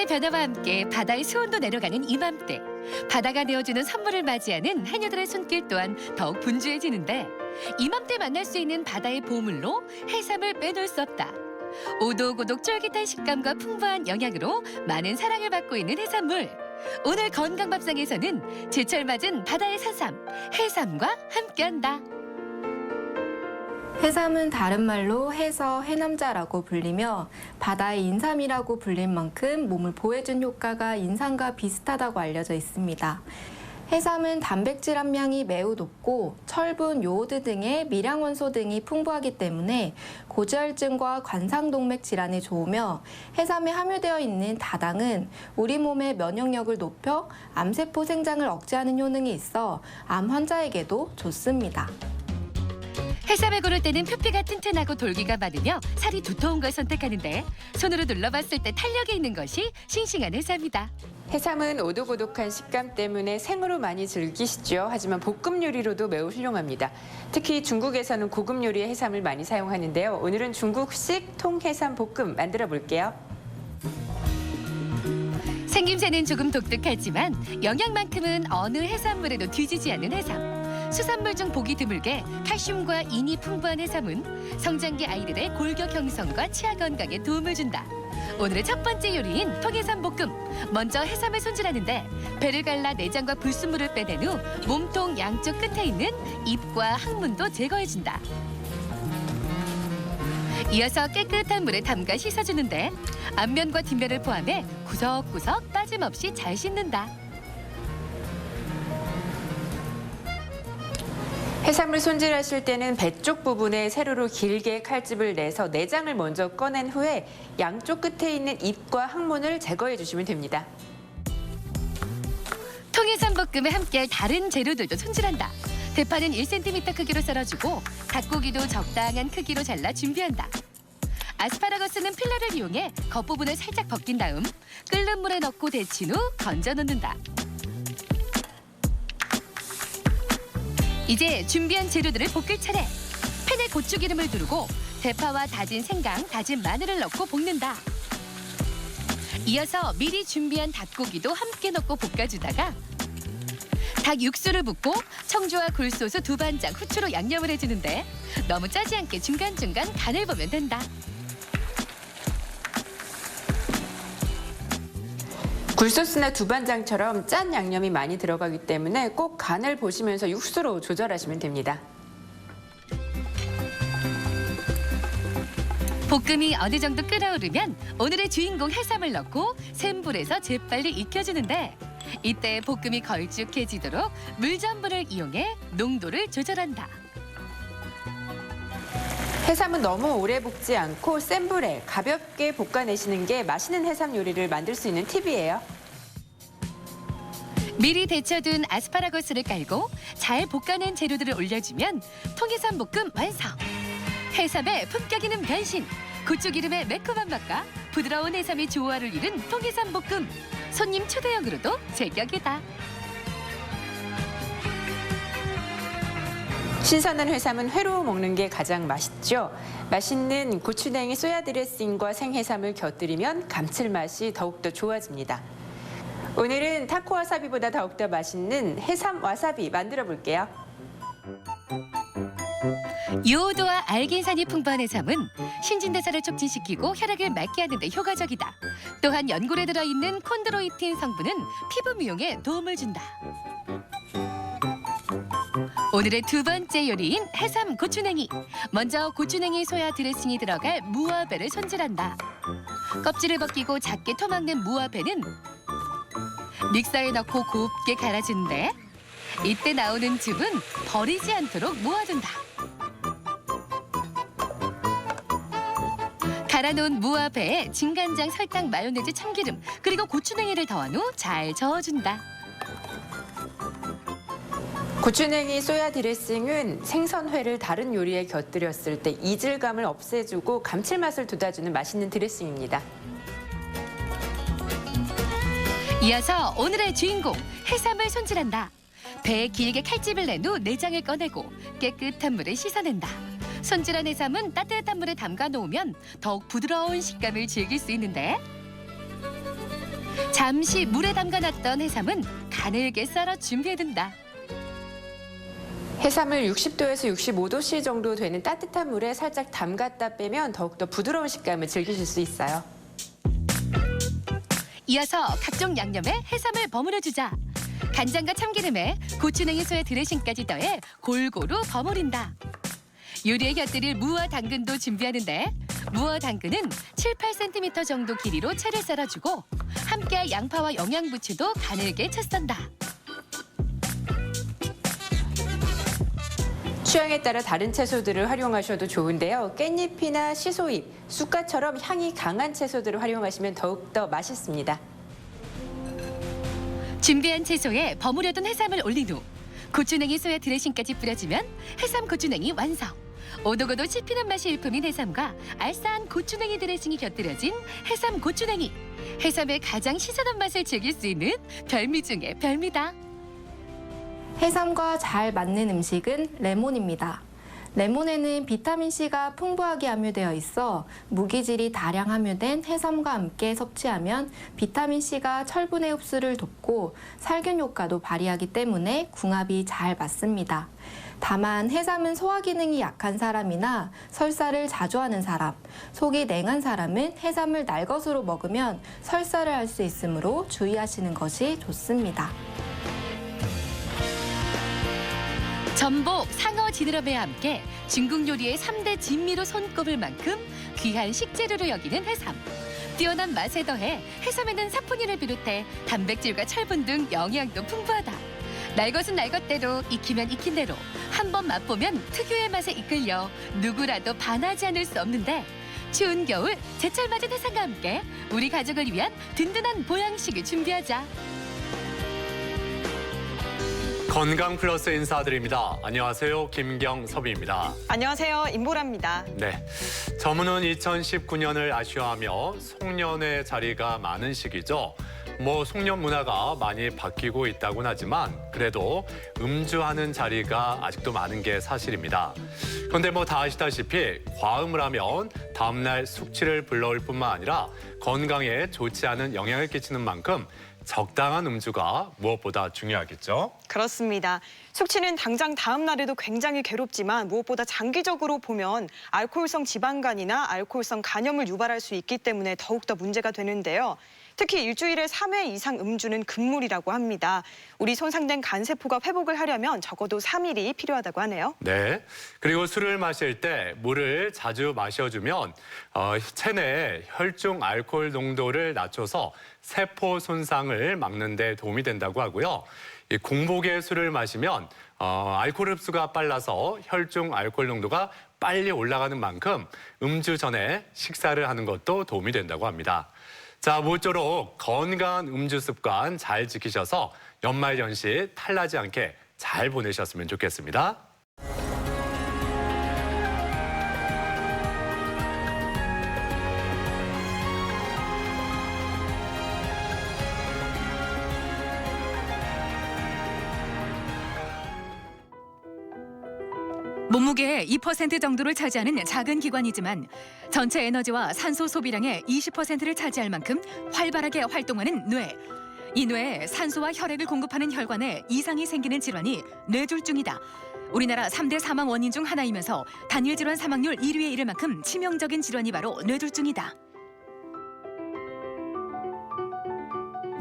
변화와 함께 바다의 수온도 내려가는 이맘때 바다가 내어주는 선물을 맞이하는 한여들의 손길 또한 더욱 분주해지는데 이맘때 만날 수 있는 바다의 보물로 해삼을 빼놓을 수 없다. 오독오독 쫄깃한 식감과 풍부한 영양으로 많은 사랑을 받고 있는 해산물. 오늘 건강밥상에서는 제철 맞은 바다의 산삼, 해삼과 함께한다. 해삼은 다른 말로 해서 해남자라고 불리며 바다의 인삼이라고 불릴 만큼 몸을 보호해준 효과가 인삼과 비슷하다고 알려져 있습니다. 해삼은 단백질 함량이 매우 높고 철분, 요오드 등의 미량 원소 등이 풍부하기 때문에 고지혈증과 관상동맥 질환에 좋으며 해삼에 함유되어 있는 다당은 우리 몸의 면역력을 높여 암세포 생장을 억제하는 효능이 있어 암 환자에게도 좋습니다. 해삼을 고를 때는 표피가 튼튼하고 돌기가 많으며 살이 두터운 걸 선택하는데 손으로 눌러봤을 때 탄력이 있는 것이 싱싱한 해삼이다. 해삼은 오독오독한 식감 때문에 생으로 많이 즐기시죠. 하지만 볶음 요리로도 매우 훌륭합니다. 특히 중국에서는 고급 요리에 해삼을 많이 사용하는데요. 오늘은 중국식 통해삼 볶음 만들어 볼게요. 생김새는 조금 독특하지만 영양만큼은 어느 해산물에도 뒤지지 않는 해삼. 수산물 중 보기 드물게 칼슘과 인이 풍부한 해삼은 성장기 아이들의 골격 형성과 치아 건강에 도움을 준다. 오늘의 첫 번째 요리인 통해삼 볶음. 먼저 해삼을 손질하는데 배를 갈라 내장과 불순물을 빼낸 후 몸통 양쪽 끝에 있는 잎과 항문도 제거해준다. 이어서 깨끗한 물에 담가 씻어주는데 앞면과 뒷면을 포함해 구석구석 빠짐없이 잘 씻는다. 해삼을 손질하실 때는 배 쪽 부분에 세로로 길게 칼집을 내서 내장을 먼저 꺼낸 후에 양쪽 끝에 있는 잎과 항문을 제거해 주시면 됩니다. 통해삼 볶음에 함께할 다른 재료들도 손질한다. 대파는 1cm 크기로 썰어주고 닭고기도 적당한 크기로 잘라 준비한다. 아스파라거스는 필러를 이용해 겉부분을 살짝 벗긴 다음 끓는 물에 넣고 데친 후 건져 놓는다. 이제 준비한 재료들을 볶을 차례. 팬에 고추기름을 두르고 대파와 다진 생강, 다진 마늘을 넣고 볶는다. 이어서 미리 준비한 닭고기도 함께 넣고 볶아주다가 닭 육수를 붓고 청주와 굴소스, 두반장, 후추로 양념을 해주는데 너무 짜지 않게 중간중간 간을 보면 된다. 굴소스나 두반장처럼 짠 양념이 많이 들어가기 때문에 꼭 간을 보시면서 육수로 조절하시면 됩니다. 볶음이 어느 정도 끓어오르면 오늘의 주인공 해삼을 넣고 센 불에서 재빨리 익혀주는데 이때 볶음이 걸쭉해지도록 물전분을 이용해 농도를 조절한다. 해삼은 너무 오래 볶지 않고 센 불에 가볍게 볶아내시는 게 맛있는 해삼 요리를 만들 수 있는 팁이에요. 미리 데쳐둔 아스파라거스를 깔고 잘 볶아낸 재료들을 올려주면 통해삼 볶음 완성! 해삼의 품격 있는 변신! 고추기름의 매콤한 맛과 부드러운 해삼이 조화를 이룬 통해삼 볶음! 손님 초대형으로도 제격이다. 신선한 해삼은 회로 먹는 게 가장 맛있죠. 맛있는 고추냉이 소야 드레싱과 생해삼을 곁들이면 감칠맛이 더욱더 좋아집니다. 오늘은 타코 와사비보다 더욱더 맛있는 해삼 와사비 만들어 볼게요. 요오드와 알긴산이 풍부한 해삼은 신진대사를 촉진시키고 혈액을 맑게 하는 데 효과적이다. 또한 연골에 들어있는 콘드로이틴 성분은 피부 미용에 도움을 준다. 오늘의 두 번째 요리인 해삼 고추냉이. 먼저 고추냉이 소야 드레싱이 들어갈 무화배를 손질한다. 껍질을 벗기고 작게 토막낸 무화배는 믹서에 넣고 곱게 갈아주는데 이때 나오는 즙은 버리지 않도록 모아둔다. 갈아놓은 무화배에 진간장, 설탕, 마요네즈, 참기름 그리고 고추냉이를 더한 후 잘 저어준다. 고추냉이 소야 드레싱은 생선회를 다른 요리에 곁들였을 때 이질감을 없애주고 감칠맛을 돋아주는 맛있는 드레싱입니다. 이어서 오늘의 주인공 해삼을 손질한다. 배에 길게 칼집을 낸 후 내장을 꺼내고 깨끗한 물에 씻어낸다. 손질한 해삼은 따뜻한 물에 담가 놓으면 더욱 부드러운 식감을 즐길 수 있는데 잠시 물에 담가놨던 해삼은 가늘게 썰어 준비해둔다. 해삼을 60도에서 65도씨 정도 되는 따뜻한 물에 살짝 담갔다 빼면 더욱더 부드러운 식감을 즐기실 수 있어요. 이어서 각종 양념에 해삼을 버무려주자. 간장과 참기름에 고추냉이 소의 드레싱까지 더해 골고루 버무린다. 요리에 곁들일 무와 당근도 준비하는데 무와 당근은 7, 8cm 정도 길이로 채를 썰어주고 함께 양파와 영양부추도 가늘게 채 썬다. 취향에 따라 다른 채소들을 활용하셔도 좋은데요. 깻잎이나 시소잎, 쑥갓처럼 향이 강한 채소들을 활용하시면 더욱더 맛있습니다. 준비한 채소에 버무려둔 해삼을 올린 후 고추냉이 소야 드레싱까지 뿌려주면 해삼 고추냉이 완성. 오독오독 씹히는 맛이 일품인 해삼과 알싸한 고추냉이 드레싱이 곁들여진 해삼 고추냉이. 해삼의 가장 신선한 맛을 즐길 수 있는 별미 중의 별미다. 해삼과 잘 맞는 음식은 레몬입니다. 레몬에는 비타민C가 풍부하게 함유되어 있어 무기질이 다량 함유된 해삼과 함께 섭취하면 비타민C가 철분의 흡수를 돕고 살균 효과도 발휘하기 때문에 궁합이 잘 맞습니다. 다만 해삼은 소화 기능이 약한 사람이나 설사를 자주 하는 사람, 속이 냉한 사람은 해삼을 날것으로 먹으면 설사를 할 수 있으므로 주의하시는 것이 좋습니다. 전복, 상어, 지느러미와 함께 중국 요리의 3대 진미로 손꼽을 만큼 귀한 식재료로 여기는 해삼. 뛰어난 맛에 더해 해삼에는 사포닌을 비롯해 단백질과 철분 등 영양도 풍부하다. 날 것은 날 것대로, 익히면 익힌 대로 한 번 맛보면 특유의 맛에 이끌려 누구라도 반하지 않을 수 없는데 추운 겨울 제철 맞은 해삼과 함께 우리 가족을 위한 든든한 보양식을 준비하자. 건강 플러스 인사드립니다. 안녕하세요. 김경섭입니다. 안녕하세요. 임보라입니다. 네, 저문은 2019년을 아쉬워하며 송년의 자리가 많은 시기죠. 송년 문화가 많이 바뀌고 있다곤 하지만 그래도 음주하는 자리가 아직도 많은 게 사실입니다. 그런데 다 아시다시피 과음을 하면 다음날 숙취를 불러올 뿐만 아니라 건강에 좋지 않은 영향을 끼치는 만큼 적당한 음주가 무엇보다 중요하겠죠? 그렇습니다. 숙취는 당장 다음 날에도 굉장히 괴롭지만 무엇보다 장기적으로 보면 알코올성 지방간이나 알코올성 간염을 유발할 수 있기 때문에 더욱더 문제가 되는데요. 특히 일주일에 3회 이상 음주는 금물이라고 합니다. 우리 손상된 간세포가 회복을 하려면 적어도 3일이 필요하다고 하네요. 네, 그리고 술을 마실 때 물을 자주 마셔주면 체내 혈중 알코올 농도를 낮춰서 세포 손상을 막는 데 도움이 된다고 하고요. 이 공복에 술을 마시면 알코올 흡수가 빨라서 혈중 알코올 농도가 빨리 올라가는 만큼 음주 전에 식사를 하는 것도 도움이 된다고 합니다. 자, 모쪼록 건강한 음주 습관 잘 지키셔서 연말연시 탈나지 않게 잘 보내셨으면 좋겠습니다. 몸무게의 2% 정도를 차지하는 작은 기관이지만 전체 에너지와 산소 소비량의 20%를 차지할 만큼 활발하게 활동하는 뇌. 이 뇌에 산소와 혈액을 공급하는 혈관에 이상이 생기는 질환이 뇌졸중이다. 우리나라 3대 사망 원인 중 하나이면서 단일 질환 사망률 1위에 이를 만큼 치명적인 질환이 바로 뇌졸중이다.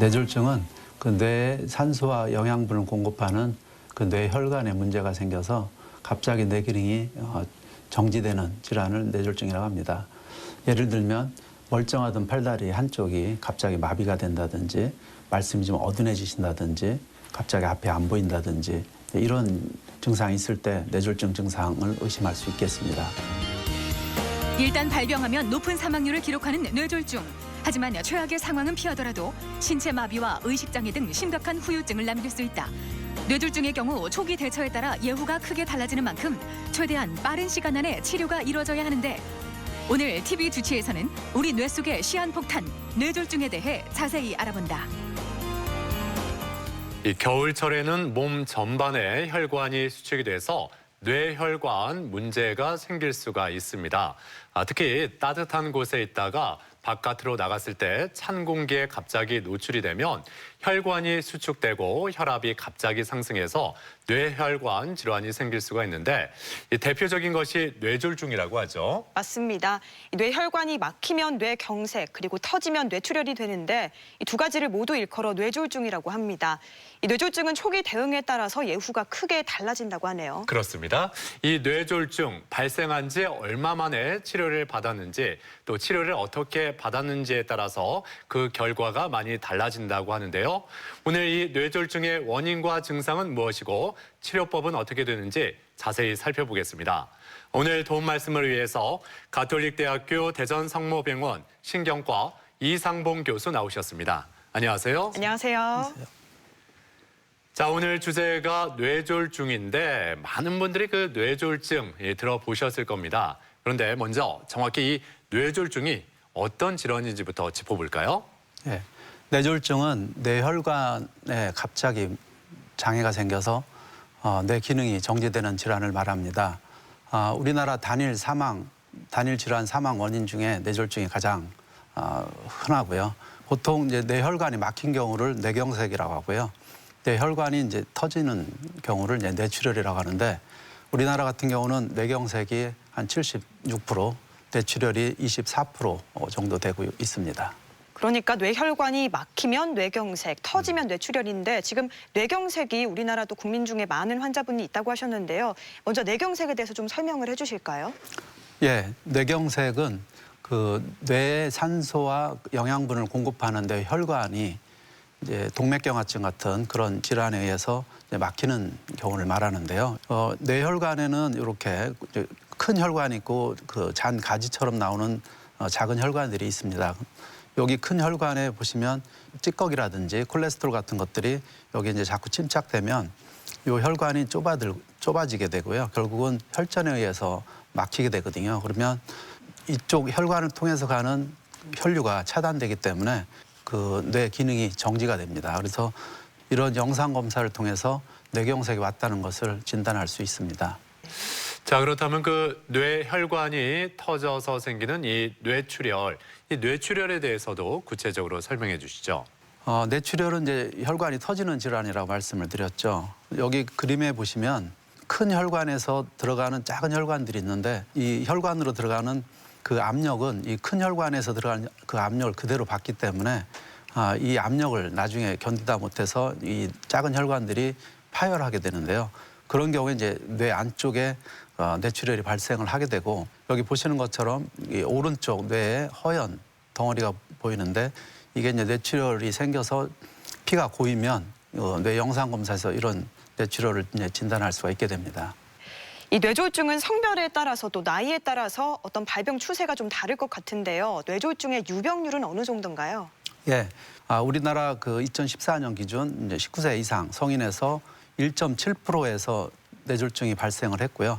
뇌졸중은 그 뇌에 산소와 영양분을 공급하는 그 뇌혈관에 문제가 생겨서 갑자기 뇌 기능이 정지되는 질환을 뇌졸중이라고 합니다. 예를 들면 멀쩡하던 팔다리 한쪽이 갑자기 마비가 된다든지 말씀이 좀 어둔해지신다든지 갑자기 앞이 안 보인다든지 이런 증상이 있을 때 뇌졸중 증상을 의심할 수 있겠습니다. 일단 발병하면 높은 사망률을 기록하는 뇌졸중. 하지만 최악의 상황은 피하더라도 신체 마비와 의식장애 등 심각한 후유증을 남길 수 있다. 뇌졸중의 경우 초기 대처에 따라 예후가 크게 달라지는 만큼 최대한 빠른 시간 안에 치료가 이루어져야 하는데 오늘 TV 주치에서는 우리 뇌 속의 시한폭탄, 뇌졸중에 대해 자세히 알아본다. 이 겨울철에는 몸 전반에 혈관이 수축이 돼서 뇌혈관 문제가 생길 수가 있습니다. 특히 따뜻한 곳에 있다가 바깥으로 나갔을 때 찬 공기에 갑자기 노출이 되면 혈관이 수축되고 혈압이 갑자기 상승해서 뇌혈관 질환이 생길 수가 있는데 이 대표적인 것이 뇌졸중이라고 하죠. 맞습니다. 이 뇌혈관이 막히면 뇌경색 그리고 터지면 뇌출혈이 되는데 이 두 가지를 모두 일컬어 뇌졸중이라고 합니다. 이 뇌졸중은 초기 대응에 따라서 예후가 크게 달라진다고 하네요. 그렇습니다. 이 뇌졸중 발생한 지 얼마 만에 치료를 받았는지 또 치료를 어떻게 받았는지에 따라서 그 결과가 많이 달라진다고 하는데요. 오늘 이 뇌졸중의 원인과 증상은 무엇이고 치료법은 어떻게 되는지 자세히 살펴보겠습니다. 오늘 도움 말씀을 위해서 가톨릭대학교 대전성모병원 신경과 이상봉 교수 나오셨습니다. 안녕하세요. 안녕하세요. 자, 오늘 주제가 뇌졸중인데 많은 분들이 그 뇌졸중 들어보셨을 겁니다. 그런데 먼저 정확히 이 뇌졸중이 어떤 질환인지부터 짚어볼까요? 예. 뇌졸중은 뇌혈관에 갑자기 장애가 생겨서 뇌 기능이 정지되는 질환을 말합니다. 우리나라 단일 질환 사망 원인 중에 뇌졸중이 가장 흔하고요. 보통 이제 뇌혈관이 막힌 경우를 뇌경색이라고 하고요. 뇌혈관이 이제 터지는 경우를 이제 뇌출혈이라고 하는데 우리나라 같은 경우는 뇌경색이 한 76%, 뇌출혈이 24% 정도 되고 있습니다. 그러니까 뇌혈관이 막히면 뇌경색, 터지면 뇌출혈인데 지금 뇌경색이 우리나라도 국민 중에 많은 환자분이 있다고 하셨는데요. 먼저 뇌경색에 대해서 좀 설명을 해주실까요? 예, 뇌경색은 그 뇌에 산소와 영양분을 공급하는 뇌혈관이 이제 동맥경화증 같은 그런 질환에 의해서 이제 막히는 경우를 말하는데요. 뇌혈관에는 이렇게 큰 혈관이 있고 그 잔 가지처럼 나오는 작은 혈관들이 있습니다. 여기 큰 혈관에 보시면 찌꺼기라든지 콜레스테롤 같은 것들이 여기 이제 자꾸 침착되면 이 혈관이 좁아지게 되고요. 결국은 혈전에 의해서 막히게 되거든요. 그러면 이쪽 혈관을 통해서 가는 혈류가 차단되기 때문에 그 뇌 기능이 정지가 됩니다. 그래서 이런 영상 검사를 통해서 뇌경색이 왔다는 것을 진단할 수 있습니다. 자, 그렇다면 그 뇌혈관이 터져서 생기는 이 뇌출혈, 이 뇌출혈에 대해서도 구체적으로 설명해 주시죠. 뇌출혈은 이제 혈관이 터지는 질환이라고 말씀을 드렸죠. 여기 그림에 보시면 큰 혈관에서 들어가는 작은 혈관들이 있는데 이 혈관으로 들어가는 그 압력은 이 큰 혈관에서 들어가는 그 압력을 그대로 받기 때문에 이 압력을 나중에 견디다 못해서 이 작은 혈관들이 파열하게 되는데요. 그런 경우에 이제 뇌 안쪽에 뇌출혈이 발생을 하게 되고 여기 보시는 것처럼 이 오른쪽 뇌에 허연 덩어리가 보이는데 이게 이제 뇌출혈이 생겨서 피가 고이면 뇌 영상 검사에서 이런 뇌출혈을 이제 진단할 수가 있게 됩니다. 이 뇌졸중은 성별에 따라서 또 나이에 따라서 어떤 발병 추세가 좀 다를 것 같은데요. 뇌졸중의 유병률은 어느 정도인가요? 예, 우리나라 그 2014년 기준 이제 19세 이상 성인에서 1.7%에서 뇌졸중이 발생을 했고요.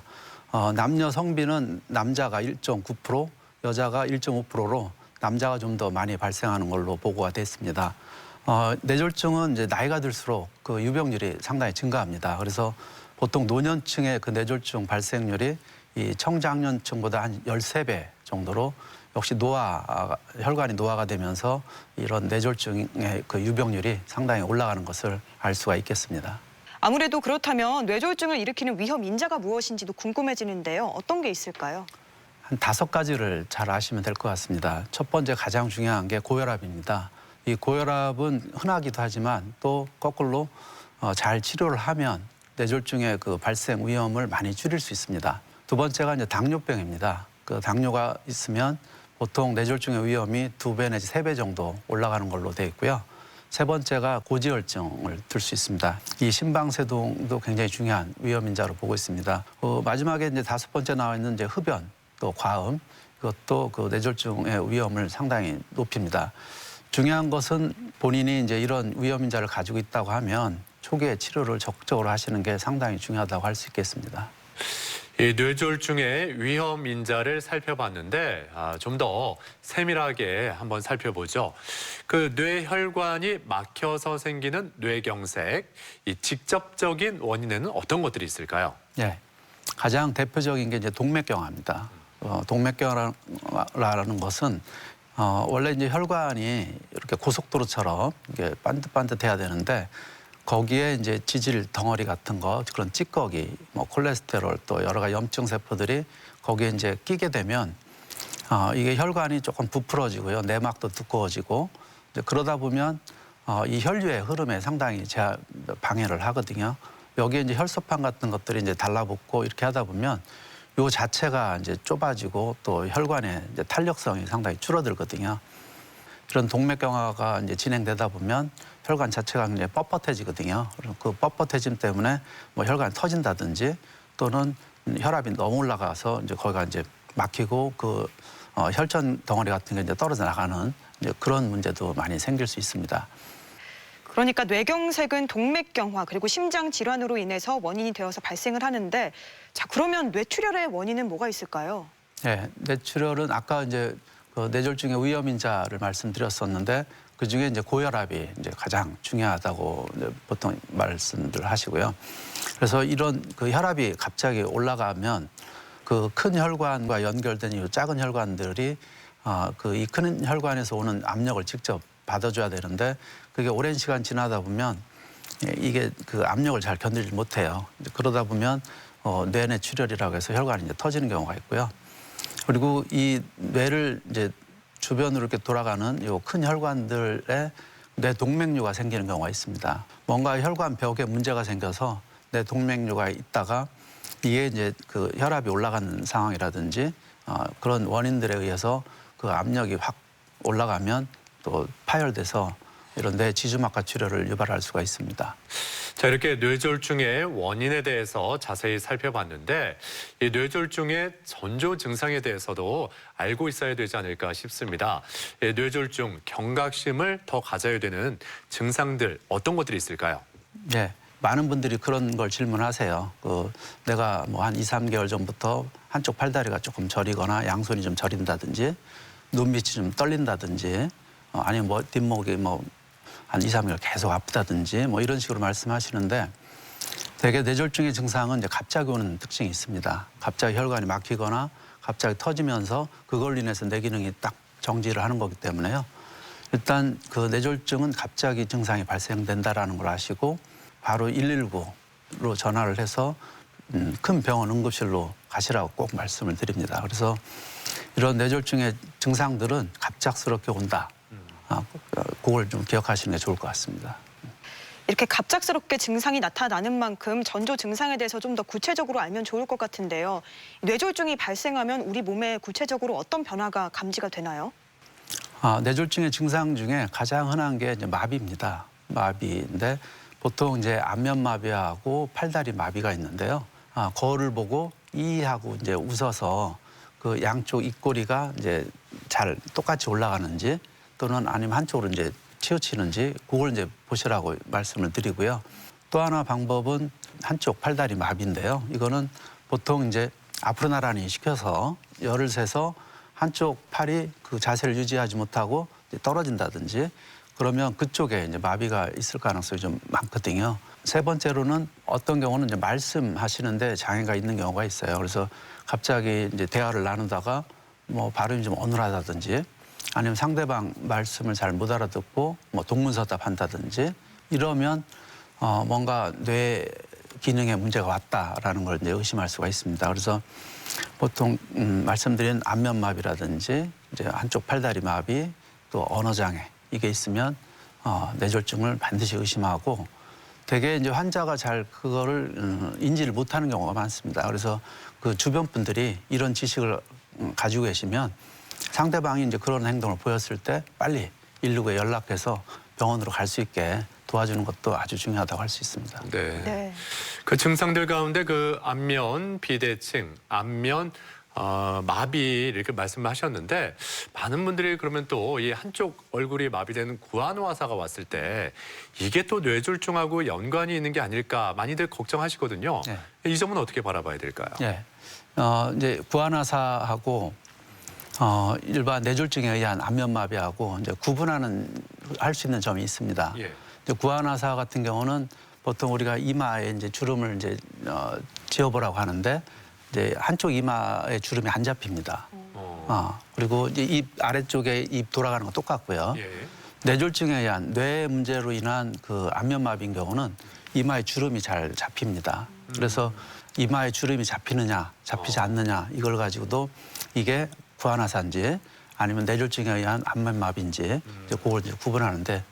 남녀 성비는 남자가 1.9%, 여자가 1.5%로 남자가 좀 더 많이 발생하는 걸로 보고가 됐습니다. 뇌졸중은 이제 나이가 들수록 그 유병률이 상당히 증가합니다. 그래서 보통 노년층의 그 뇌졸중 발생률이 이 청장년층보다 한 13배 정도로 역시 혈관이 노화가 되면서 이런 뇌졸중의 그 유병률이 상당히 올라가는 것을 알 수가 있겠습니다. 아무래도 그렇다면 뇌졸중을 일으키는 위험 인자가 무엇인지도 궁금해지는데요. 어떤 게 있을까요? 한 5가지를 잘 아시면 될 것 같습니다. 첫 번째 가장 중요한 게 고혈압입니다. 이 고혈압은 흔하기도 하지만 또 거꾸로 잘 치료를 하면 뇌졸중의 그 발생 위험을 많이 줄일 수 있습니다. 두 번째가 이제 당뇨병입니다. 그 당뇨가 있으면 보통 뇌졸중의 위험이 2배 내지 3배 정도 올라가는 걸로 되어 있고요. 세 번째가 고지혈증을 들 수 있습니다. 이 심방세동도 굉장히 중요한 위험인자로 보고 있습니다. 마지막에 이제 5번째 나와 있는 이제 흡연, 또 과음, 이것도 그 뇌졸중의 위험을 상당히 높입니다. 중요한 것은 본인이 이제 이런 위험인자를 가지고 있다고 하면 초기에 치료를 적극적으로 하시는 게 상당히 중요하다고 할 수 있겠습니다. 이 뇌졸중의 위험 인자를 살펴봤는데 좀 더 세밀하게 한번 살펴보죠. 그 뇌혈관이 막혀서 생기는 뇌경색, 이 직접적인 원인에는 어떤 것들이 있을까요? 네, 가장 대표적인 게 이제 동맥경화입니다. 동맥경화라는 것은 원래 이제 혈관이 이렇게 고속도로처럼 이게 반듯반듯해야 되는데 거기에 이제 지질 덩어리 같은 거 그런 찌꺼기, 뭐 콜레스테롤 또 여러 가지 염증 세포들이 거기에 이제 끼게 되면 이게 혈관이 조금 부풀어지고요, 내막도 두꺼워지고 이제 그러다 보면 이 혈류의 흐름에 상당히 방해를 하거든요. 여기에 이제 혈소판 같은 것들이 이제 달라붙고 이렇게 하다 보면 요 자체가 이제 좁아지고 또 혈관의 이제 탄력성이 상당히 줄어들거든요. 이런 동맥경화가 이제 진행되다 보면 혈관 자체가 굉장히 뻣뻣해지거든요. 그 뻣뻣해짐 때문에 뭐 혈관이 터진다든지 또는 혈압이 너무 올라가서 이제 거기가 이제 막히고 그 혈전 덩어리 같은 게 이제 떨어져 나가는 이제 그런 문제도 많이 생길 수 있습니다. 그러니까 뇌경색은 동맥경화 그리고 심장 질환으로 인해서 원인이 되어서 발생을 하는데 자 그러면 뇌출혈의 원인은 뭐가 있을까요? 네, 뇌출혈은 아까 이제 그 뇌졸중의 위험인자를 말씀드렸었는데 그 중에 이제 고혈압이 이제 가장 중요하다고 이제 보통 말씀들 하시고요. 그래서 이런 그 혈압이 갑자기 올라가면 그 큰 혈관과 연결된 이 작은 혈관들이 그 이 큰 혈관에서 오는 압력을 직접 받아줘야 되는데 그게 오랜 시간 지나다 보면 이게 그 압력을 잘 견디지 못해요. 그러다 보면 뇌내출혈이라고 해서 혈관이 이제 터지는 경우가 있고요. 그리고 이 뇌를 이제 주변으로 이렇게 돌아가는 요 큰 혈관들의 뇌동맥류가 생기는 경우가 있습니다. 뭔가 혈관 벽에 문제가 생겨서 뇌동맥류가 있다가 이게 이제 그 혈압이 올라가는 상황이라든지 그런 원인들에 의해서 그 압력이 확 올라가면 또 파열돼서 이런 뇌 지주막하 출혈을 유발할 수가 있습니다. 자, 이렇게 뇌졸중의 원인에 대해서 자세히 살펴봤는데 이 뇌졸중의 전조 증상에 대해서도 알고 있어야 되지 않을까 싶습니다. 이 뇌졸중, 경각심을 더 가져야 되는 증상들 어떤 것들이 있을까요? 네, 많은 분들이 그런 걸 질문하세요. 내가 뭐 한 2, 3개월 전부터 한쪽 팔다리가 조금 저리거나 양손이 좀 저린다든지 눈밑이 좀 떨린다든지 아니면 뭐 뒷목이 뭐 한 2, 3개월 계속 아프다든지 뭐 이런 식으로 말씀하시는데 대개 뇌졸중의 증상은 이제 갑자기 오는 특징이 있습니다. 갑자기 혈관이 막히거나 갑자기 터지면서 그걸로 인해서 뇌 기능이 딱 정지를 하는 거기 때문에요. 일단 그 뇌졸중은 갑자기 증상이 발생된다라는 걸 아시고 바로 119로 전화를 해서 큰 병원 응급실로 가시라고 꼭 말씀을 드립니다. 그래서 이런 뇌졸중의 증상들은 갑작스럽게 온다. 그걸 좀 기억하시는 게 좋을 것 같습니다. 이렇게 갑작스럽게 증상이 나타나는 만큼 전조 증상에 대해서 좀 더 구체적으로 알면 좋을 것 같은데요. 뇌졸중이 발생하면 우리 몸에 구체적으로 어떤 변화가 감지가 되나요? 뇌졸중의 증상 중에 가장 흔한 게 이제 마비입니다. 마비인데 보통 이제 안면마비하고 팔다리 마비가 있는데요. 거울을 보고 하고 이제 웃어서 그 양쪽 입꼬리가 이제 잘 똑같이 올라가는지 또는 아니면 한쪽으로 이제 치우치는지 그걸 이제 보시라고 말씀을 드리고요. 또 하나 방법은 한쪽 팔다리 마비인데요. 이거는 보통 이제 앞으로 나란히 시켜서 열을 세서 한쪽 팔이 그 자세를 유지하지 못하고 이제 떨어진다든지 그러면 그쪽에 이제 마비가 있을 가능성이 좀 많거든요. 세 번째로는 어떤 경우는 이제 말씀하시는데 장애가 있는 경우가 있어요. 그래서 갑자기 이제 대화를 나누다가 뭐 발음이 좀 어눌하다든지 아니면 상대방 말씀을 잘 못 알아듣고 뭐 동문서답한다든지 이러면 뭔가 뇌 기능에 문제가 왔다라는 걸 이제 의심할 수가 있습니다. 그래서 보통 말씀드린 안면마비라든지 이제 한쪽 팔다리 마비 또 언어장애 이게 있으면 뇌졸중을 반드시 의심하고 대개 이제 환자가 잘 그거를 인지를 못하는 경우가 많습니다. 그래서 그 주변 분들이 이런 지식을 가지고 계시면 상대방이 이제 그런 행동을 보였을 때 빨리 119에 연락해서 병원으로 갈 수 있게 도와주는 것도 아주 중요하다고 할 수 있습니다. 네. 네. 그 증상들 가운데 그 안면 비대칭, 안면 마비 이렇게 말씀하셨는데 많은 분들이 그러면 또 이 한쪽 얼굴이 마비되는 구안화사가 왔을 때 이게 또 뇌졸중하고 연관이 있는 게 아닐까 많이들 걱정하시거든요. 네. 이 점은 어떻게 바라봐야 될까요? 네. 이제 구안화사하고 일반 뇌졸중에 의한 안면마비하고 이제 구분하는 할 수 있는 점이 있습니다. 예. 구안화사 같은 경우는 보통 우리가 이마에 이제 주름을 이제 지어보라고 하는데 이제 한쪽 이마에 주름이 안 잡힙니다. 그리고 이제 입 아래쪽에 입 돌아가는 거 똑같고요. 예. 뇌졸중에 의한 뇌 문제로 인한 그 안면마비인 경우는 이마에 주름이 잘 잡힙니다. 그래서 이마에 주름이 잡히느냐, 잡히지 않느냐 이걸 가지고도 이게 구안화사인지 아니면 뇌졸중에 의한 안면마비인지 이제 그걸 이제 구분하는데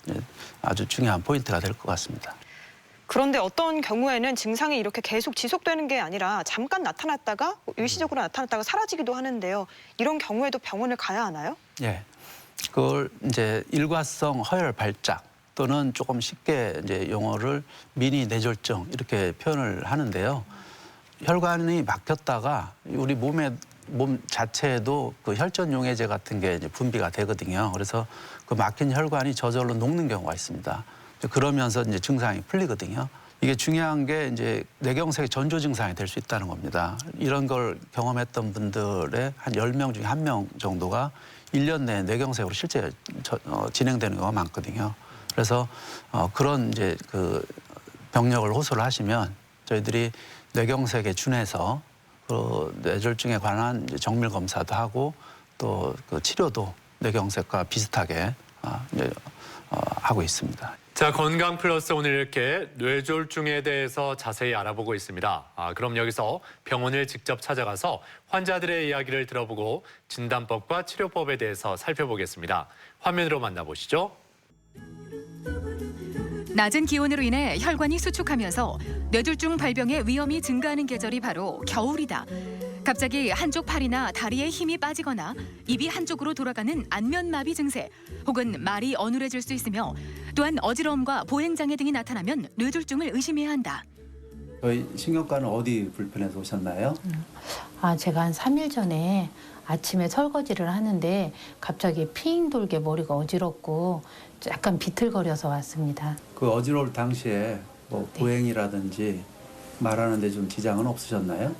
아주 중요한 포인트가 될 것 같습니다. 그런데 어떤 경우에는 증상이 이렇게 계속 지속되는 게 아니라 잠깐 나타났다가 일시적으로 나타났다가 사라지기도 하는데요. 이런 경우에도 병원을 가야 하나요? 예. 그걸 이제 일과성 허혈 발작 또는 조금 쉽게 이제 용어를 미니 뇌졸중 이렇게 표현을 하는데요. 혈관이 막혔다가 우리 몸 자체에도 그 혈전 용해제 같은 게 이제 분비가 되거든요. 그래서 그 막힌 혈관이 저절로 녹는 경우가 있습니다. 그러면서 이제 증상이 풀리거든요. 이게 중요한 게 이제 뇌경색의 전조 증상이 될 수 있다는 겁니다. 이런 걸 경험했던 분들의 한 10명 중에 1명 정도가 1년 내에 뇌경색으로 실제 진행되는 경우가 많거든요. 그래서 그런 이제 그 병력을 호소를 하시면 저희들이 뇌경색에 준해서 그 뇌졸중에 관한 이제 정밀 검사도 하고 또 그 치료도 뇌경색과 비슷하게 하고 있습니다. 자, 건강 플러스 오늘 이렇게 뇌졸중에 대해서 자세히 알아보고 있습니다. 그럼 여기서 병원을 직접 찾아가서 환자들의 이야기를 들어보고 진단법과 치료법에 대해서 살펴보겠습니다. 화면으로 만나보시죠. 낮은 기온으로 인해 혈관이 수축하면서 뇌졸중 발병의 위험이 증가하는 계절이 바로 겨울이다. 갑자기 한쪽 팔이나 다리에 힘이 빠지거나 입이 한쪽으로 돌아가는 안면마비 증세 혹은 말이 어눌해질 수 있으며 또한 어지러움과 보행장애 등이 나타나면 뇌졸중을 의심해야 한다. 저희 신경과는 어디 불편해서 오셨나요? 제가 한 3일 전에 아침에 설거지를 하는데 갑자기 핑 돌게 머리가 어지럽고 약간 비틀거려서 왔습니다. 그 어지러울 당시에 뭐 보행이라든지 말하는데 좀 지장은 없으셨나요?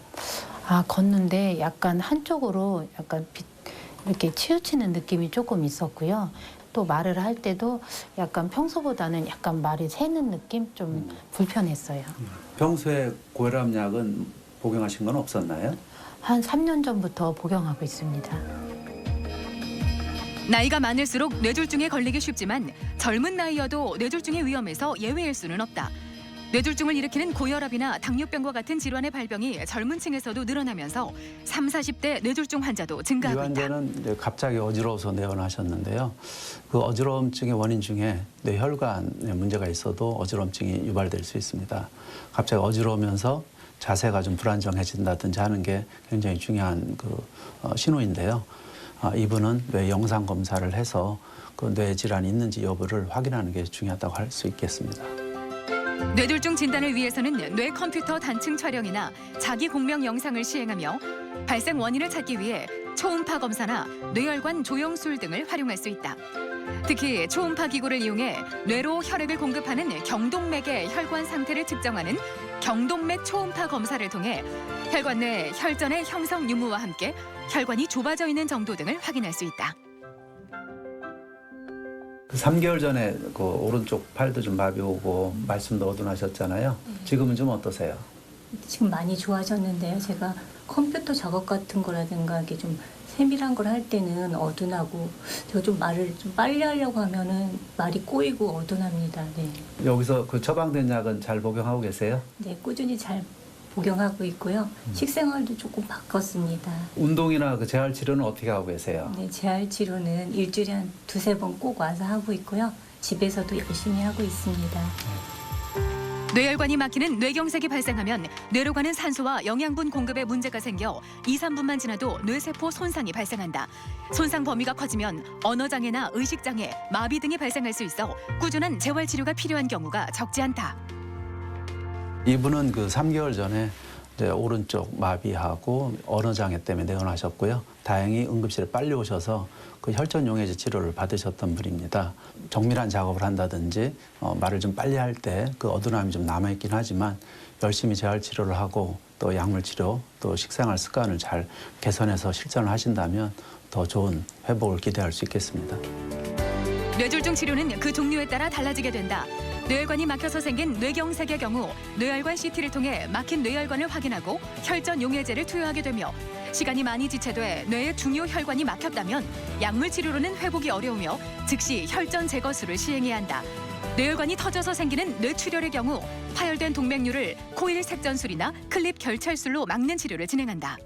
걷는데 약간 한쪽으로 약간 이렇게 치우치는 느낌이 조금 있었고요. 또 말을 할 때도 약간 평소보다는 약간 말이 새는 느낌? 좀 불편했어요. 평소에 고혈압약은 복용하신 건 없었나요? 한 3년 전부터 복용하고 있습니다. 나이가 많을수록 뇌졸중에 걸리기 쉽지만 젊은 나이여도 뇌졸중의 위험에서 예외일 수는 없다. 뇌졸중을 일으키는 고혈압이나 당뇨병과 같은 질환의 발병이 젊은 층에서도 늘어나면서 30, 40대 뇌졸중 환자도 이 증가하고 있다. 환자는 이제 갑자기 어지러워서 내원하셨는데요. 그 어지러움증의 원인 중에 뇌혈관에 문제가 있어도 어지러움증이 유발될 수 있습니다. 갑자기 어지러우면서 자세가 좀 불안정해진다든지 하는 게 굉장히 중요한 그 신호인데요. 이분은 뇌 영상 검사를 해서 그 뇌 질환이 있는지 여부를 확인하는 게 중요하다고 할 수 있겠습니다. 뇌졸중 진단을 위해서는 뇌 컴퓨터 단층 촬영이나 자기 공명 영상을 시행하며 발생 원인을 찾기 위해 초음파 검사나 뇌혈관 조영술 등을 활용할 수 있다. 특히 초음파 기구를 이용해 뇌로 혈액을 공급하는 경동맥의 혈관 상태를 측정하는 경동맥 초음파 검사를 통해 혈관 내 혈전의 형성 유무와 함께 혈관이 좁아져 있는 정도 등을 확인할 수 있다. 3개월 전에 그 오른쪽 팔도 좀 마비 오고 말씀도 어둔하셨잖아요. 지금은 좀 어떠세요? 지금 많이 좋아졌는데요. 제가 컴퓨터 작업 같은 거라든가 이게 좀 세밀한 걸 할 때는 어둔하고 제가 좀 말을 좀 빨리 하려고 하면은 말이 꼬이고 어둔합니다. 네. 여기서 그 처방된 약은 잘 복용하고 계세요? 네, 꾸준히 잘 복용하고 있고요. 식생활도 조금 바꿨습니다. 운동이나 그 재활 치료는 어떻게 하고 계세요? 네, 재활 치료는 일주일에 한 2-3번 꼭 와서 하고 있고요. 집에서도 열심히 하고 있습니다. 뇌혈관이 막히는 뇌경색이 발생하면 뇌로 가는 산소와 영양분 공급에 문제가 생겨 2-3분만 지나도 뇌세포 손상이 발생한다. 손상 범위가 커지면 언어장애나 의식장애, 마비 등이 발생할 수 있어 꾸준한 재활치료가 필요한 경우가 적지 않다. 이분은 그 3개월 전에 이제 오른쪽 마비하고 언어장애 때문에 내원하셨고요. 다행히 응급실에 빨리 오셔서 그 혈전 용해제 치료를 받으셨던 분입니다. 정밀한 작업을 한다든지 말을 좀 빨리 할 때 그 어두남이 좀 남아있긴 하지만 열심히 재활 치료를 하고 또 약물 치료 또 식생활 습관을 잘 개선해서 실천을 하신다면 더 좋은 회복을 기대할 수 있겠습니다. 뇌졸중 치료는 그 종류에 따라 달라지게 된다. 뇌혈관이 막혀서 생긴 뇌경색의 경우 뇌혈관 CT를 통해 막힌 뇌혈관을 확인하고 혈전 용해제를 투여하게 되며 시간이 많이 지체돼 뇌의 중요 혈관이 막혔다면 약물 치료로는 회복이 어려우며 즉시 혈전 제거술을 시행해야 한다. 뇌혈관이 터져서 생기는 뇌출혈의 경우 파열된 동맥류를 코일 색전술이나 클립 결찰술로 막는 치료를 진행한다.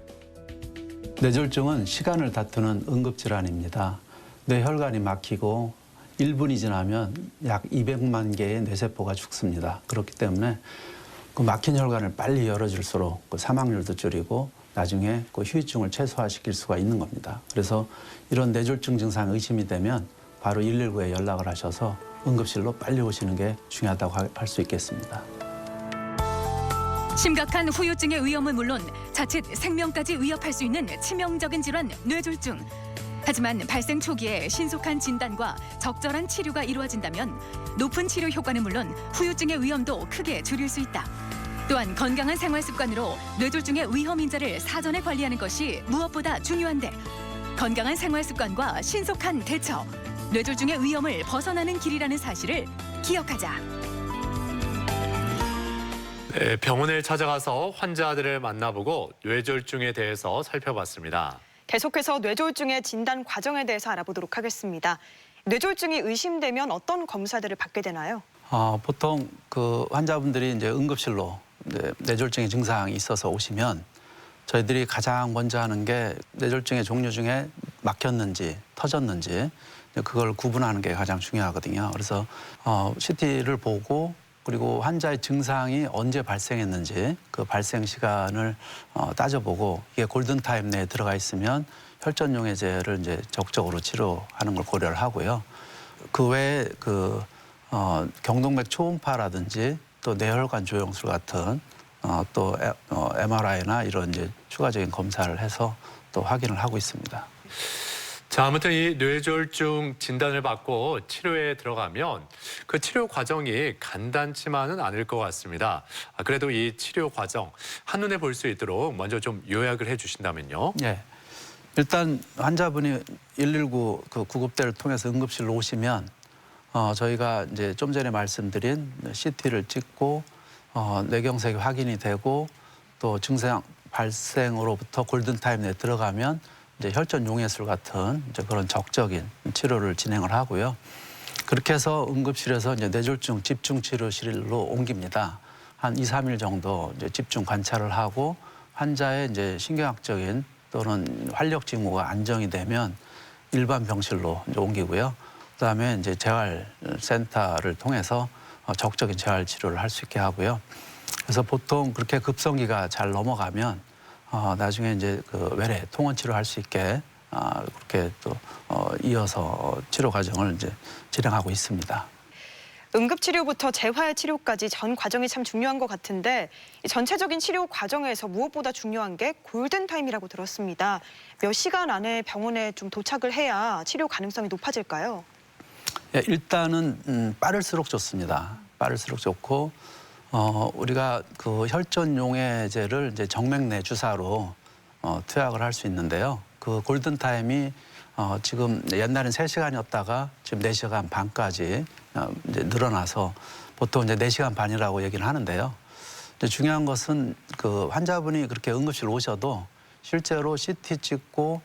뇌졸중은 시간을 다투는 응급질환입니다. 뇌혈관이 막히고 1분이 지나면 약 200만 개의 뇌세포가 죽습니다. 그렇기 때문에 그 막힌 혈관을 빨리 열어줄수록 그 사망률도 줄이고 나중에 그 후유증을 최소화시킬 수가 있는 겁니다. 그래서 이런 뇌졸중 증상 의심이 되면 바로 119에 연락을 하셔서 응급실로 빨리 오시는 게 중요하다고 할 수 있겠습니다. 심각한 후유증의 위험은 물론 자칫 생명까지 위협할 수 있는 치명적인 질환 뇌졸중. 하지만 발생 초기에 신속한 진단과 적절한 치료가 이루어진다면 높은 치료 효과는 물론 후유증의 위험도 크게 줄일 수 있다. 또한 건강한 생활 습관으로 뇌졸중의 위험 인자를 사전에 관리하는 것이 무엇보다 중요한데 건강한 생활 습관과 신속한 대처, 뇌졸중의 위험을 벗어나는 길이라는 사실을 기억하자. 네, 병원을 찾아가서 환자들을 만나보고 뇌졸중에 대해서 살펴봤습니다. 계속해서 뇌졸중의 진단 과정에 대해서 알아보도록 하겠습니다. 뇌졸중이 의심되면 어떤 검사들을 받게 되나요? 보통 그 환자분들이 이제 응급실로 뇌졸중의 증상이 있어서 오시면 저희들이 가장 먼저 하는 게 뇌졸중의 종류 중에 막혔는지 터졌는지 그걸 구분하는 게 가장 중요하거든요. 그래서 CT를 보고 그리고 환자의 증상이 언제 발생했는지 그 발생 시간을 따져보고 이게 골든타임 내에 들어가 있으면 혈전용해제를 이제 적극적으로 치료하는 걸 고려를 하고요. 그 외에 경동맥 초음파라든지 또 뇌혈관 조영술 같은 또 MRI나 이런 이제 추가적인 검사를 해서 또 확인을 하고 있습니다. 자, 아무튼 이 뇌졸중 진단을 받고 치료에 들어가면 그 치료 과정이 간단치만은 않을 것 같습니다. 그래도 이 치료 과정 한눈에 볼 수 있도록 먼저 좀 요약을 해주신다면요. 네. 일단 환자분이 119 그 구급대를 통해서 응급실로 오시면 저희가 이제 좀 전에 말씀드린 CT를 찍고 뇌경색이 확인이 되고 또 증상 발생으로부터 골든타임 내에 들어가면 이제 혈전 용해술 같은 이제 그런 적적인 치료를 진행을 하고요. 그렇게 해서 응급실에서 이제 뇌졸중 집중 치료실로 옮깁니다. 한 2, 3일 정도 이제 집중 관찰을 하고 환자의 이제 신경학적인 또는 활력 징후가 안정이 되면 일반 병실로 이제 옮기고요. 그다음에 이제 재활센터를 통해서 적극적인 재활 치료를 할 수 있게 하고요. 그래서 보통 그렇게 급성기가 잘 넘어가면 나중에 이제 그 외래 통원 치료할 수 있게 그렇게 또 이어서 치료 과정을 이제 진행하고 있습니다. 응급치료부터 재활 치료까지 전 과정이 참 중요한 것 같은데 이 전체적인 치료 과정에서 무엇보다 중요한 게 골든타임이라고 들었습니다. 몇 시간 안에 병원에 좀 도착을 해야 치료 가능성이 높아질까요? 예, 일단은 빠를수록 좋습니다. 빠를수록 좋고 우리가 그 혈전 용해제를 이제 정맥 내 주사로 투약을 할 수 있는데요. 그 골든 타임이 지금 옛날엔 3시간이었다가 지금 4시간 반까지 이제 늘어나서 보통 이제 4시간 반이라고 얘기를 하는데요. 근데 중요한 것은 그 환자분이 그렇게 응급실 오셔도 실제로 CT 찍고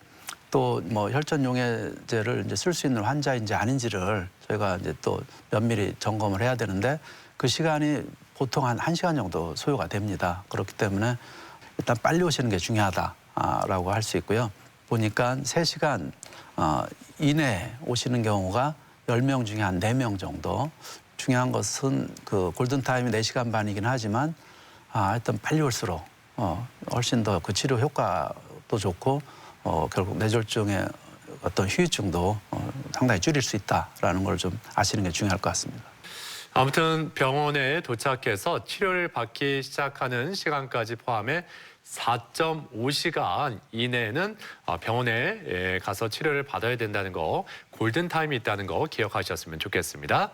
또 뭐 혈전 용해제를 이제 쓸 수 있는 환자인지 아닌지를 저희가 이제 또 면밀히 점검을 해야 되는데 그 시간이 보통 한 1시간 정도 소요가 됩니다. 그렇기 때문에 일단 빨리 오시는 게 중요하다라고 할 수 있고요. 보니까 3시간 이내에 오시는 경우가 10명 중에 한 4명 정도. 중요한 것은 그 골든타임이 4시간 반이긴 하지만 일단 빨리 올수록 훨씬 더 그 치료 효과도 좋고 결국 뇌졸중의 어떤 후유증도 상당히 줄일 수 있다라는 걸 좀 아시는 게 중요할 것 같습니다. 아무튼 병원에 도착해서 치료를 받기 시작하는 시간까지 포함해 4.5시간 이내에는 병원에 가서 치료를 받아야 된다는 거, 골든타임이 있다는 거 기억하셨으면 좋겠습니다.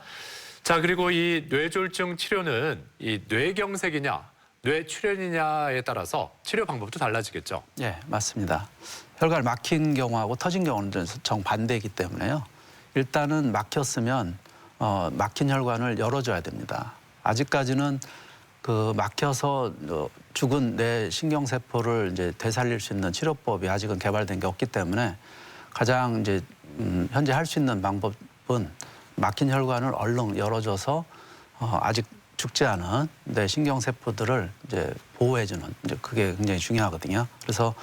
자, 그리고 이 뇌졸중 치료는 이 뇌경색이냐, 뇌출혈이냐에 따라서 치료 방법도 달라지겠죠? 예, 맞습니다. 혈관이 막힌 경우하고 터진 경우는 정반대이기 때문에요. 일단은 막혔으면 막힌 혈관을 열어줘야 됩니다. 아직까지는 그 막혀서 죽은 뇌 신경세포를 이제 되살릴 수 있는 치료법이 아직은 개발된 게 없기 때문에 가장 이제 현재 할 수 있는 방법은 막힌 혈관을 얼른 열어줘서 아직 죽지 않은 뇌 신경세포들을 이제 보호해주는 이제 그게 굉장히 중요하거든요. 그래서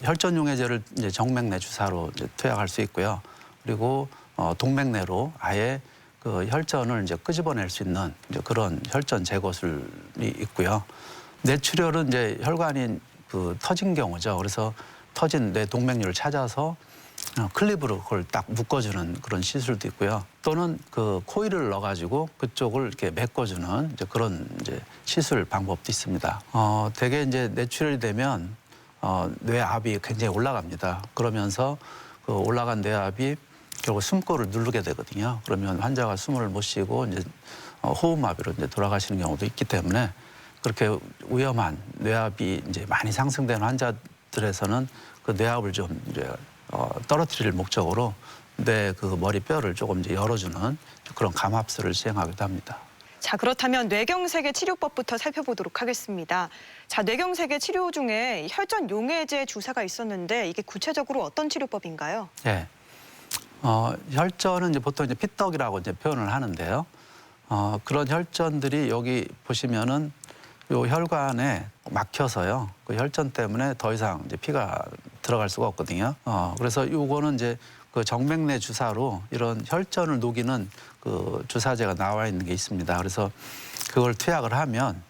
혈전용해제를 이제 정맥내 주사로 이제 투약할 수 있고요. 그리고 동맥내로 아예 그 혈전을 이제 끄집어낼 수 있는 이제 그런 혈전 제거술이 있고요. 뇌출혈은 이제 혈관이 그 터진 경우죠. 그래서 터진 뇌 동맥류를 찾아서 클립으로 그걸 딱 묶어주는 그런 시술도 있고요. 또는 그 코일을 넣어가지고 그쪽을 이렇게 메꿔주는 이제 그런 이제 시술 방법도 있습니다. 대개 이제 뇌출혈이 되면 뇌압이 굉장히 올라갑니다. 그러면서 그 올라간 뇌압이 결국 숨골을 누르게 되거든요. 그러면 환자가 숨을 못 쉬고 이제 호흡마비로 이제 돌아가시는 경우도 있기 때문에 그렇게 위험한 뇌압이 이제 많이 상승된 환자들에서는 그 뇌압을 좀 이제 떨어뜨릴 목적으로 뇌 그 머리뼈를 조금 이제 열어주는 그런 감압술을 시행하기도 합니다. 자, 그렇다면 뇌경색의 치료법부터 살펴보도록 하겠습니다. 자, 뇌경색의 치료 중에 혈전 용해제 주사가 있었는데 이게 구체적으로 어떤 치료법인가요? 네. 혈전은 이제 보통 이제 피떡이라고 이제 표현을 하는데요. 그런 혈전들이 여기 보시면은 요 혈관에 막혀서요. 그 혈전 때문에 더 이상 이제 피가 들어갈 수가 없거든요. 그래서 요거는 이제 그 정맥내 주사로 이런 혈전을 녹이는 그 주사제가 나와 있는 게 있습니다. 그래서 그걸 투약을 하면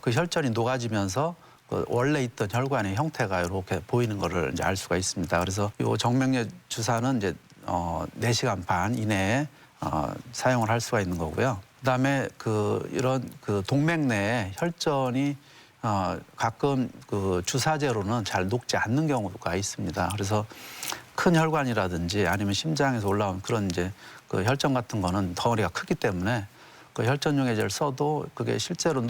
그 혈전이 녹아지면서 그 원래 있던 혈관의 형태가 이렇게 보이는 거를 이제 알 수가 있습니다. 그래서 요 정맥내 주사는 이제 4시간 반 이내에 사용을 할 수가 있는 거고요. 그다음에 이런 동맥내에 혈전이 가끔 그 주사제로는 잘 녹지 않는 경우가 있습니다. 그래서 큰 혈관이라든지 아니면 심장에서 올라온 그런 이제 그 혈전 같은 거는 덩어리가 크기 때문에 그 혈전용해제를 써도 그게 실제로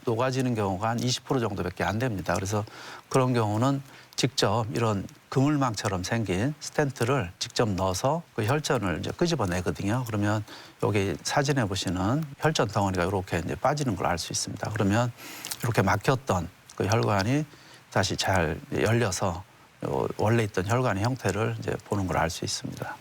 녹아지는 경우가 한 20% 정도밖에 안 됩니다. 그래서 그런 경우는 직접 이런 그물망처럼 생긴 스텐트를 직접 넣어서 그 혈전을 이제 끄집어내거든요. 그러면 여기 사진에 보시는 혈전 덩어리가 이렇게 이제 빠지는 걸 알 수 있습니다. 그러면 이렇게 막혔던 그 혈관이 다시 잘 열려서 원래 있던 혈관의 형태를 이제 보는 걸 알 수 있습니다.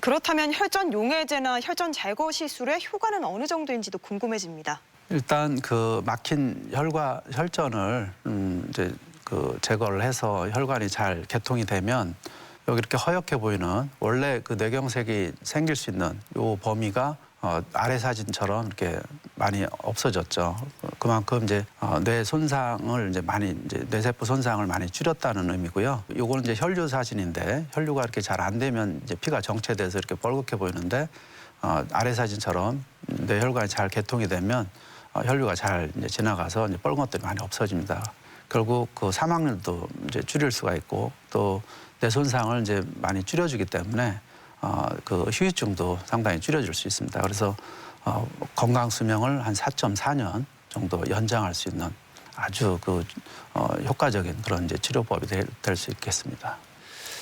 그렇다면 혈전 용해제나 혈전 제거 시술의 효과는 어느 정도인지도 궁금해집니다. 일단 그 막힌 혈전을 이제 그 제거를 해서 혈관이 잘 개통이 되면 여기 이렇게 허옇게 보이는 원래 그 뇌경색이 생길 수 있는 요 범위가 아래 사진처럼 이렇게 많이 없어졌죠. 그만큼 이제 뇌 손상을 이제 많이 이제 뇌세포 손상을 많이 줄였다는 의미고요. 요거는 이제 혈류 사진인데 혈류가 이렇게 잘 안 되면 이제 피가 정체돼서 이렇게 뻘겋게 보이는데 아래 사진처럼 뇌 혈관이 잘 개통이 되면 혈류가 잘 이제 지나가서 이제 뻘건 것들이 많이 없어집니다. 결국 그 사망률도 이제 줄일 수가 있고 또 뇌 손상을 이제 많이 줄여주기 때문에 그 후유증도 상당히 줄여줄 수 있습니다. 그래서 건강 수명을 한 4.4년 정도 연장할 수 있는 아주 그 효과적인 그런 이제 치료법이 될 수 있겠습니다.